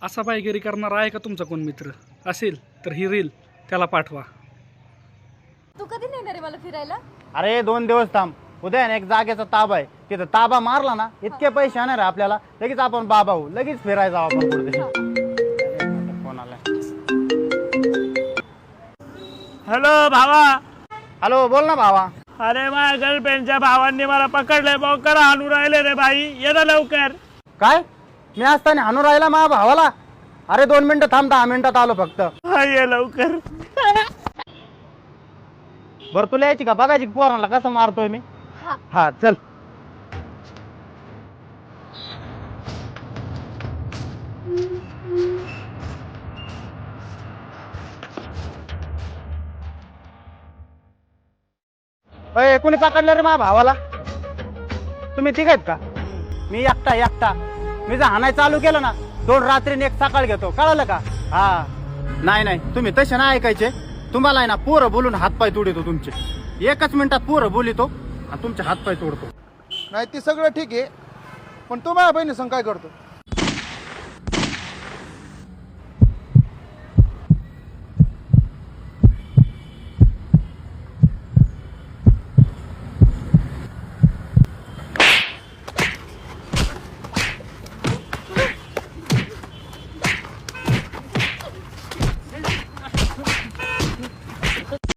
असा बायगिरी करणारा आहे का तुमचा कोण मित्र? असेल तर ही रील त्याला पाठवा. तू कधी नेणार आहे मला फिरायला? अरे 2 दिवस थांब. उद्या ना एक जागेचा ताबा आहे, तिथं ताबा मारला ना इतके पैसे येणार आहे आपल्याला, लगेच आपण बाबा होऊ, लगेच फिरायला जाऊ आपण कुठे. फोन आला. हॅलो भावा. हॅलो, बोल ना भावा. अरे माझ्या गर्लफ्रेंडच्या भावांनी मला पकडलंय, बोकर आणून राहिले रे बाई, ये ना लवकर. काय? मी असताना हाणून राहिला माझ्या भावाला? अरे 2 मिनिटं थांब, 10 मिनिटात आलो फक्त. हा ये लवकर. बरं तुला यायची का बघायची पोरांना कसं मारतोय मी? हा चल. अय, कोणी पकडलं रे माझ्या भावाला? तुम्ही तिघ आहेत का? मी एकटा. मी जर हाणाय चालू केलं ना 2 रात्री 1 सकाळ घेतो, कळलं का? हा नाही तुम्ही तसे नाही ऐकायचे. तुम्हाला आहे ना पोरं बोलून हातपाय तोडतो तुमचे. 1 मिनिटात पोरं बोलितो आणि तुमचे हातपाय तोडतो. नाही ते सगळं ठीक आहे, पण तू माझ्या बहिणी संग काय करतो?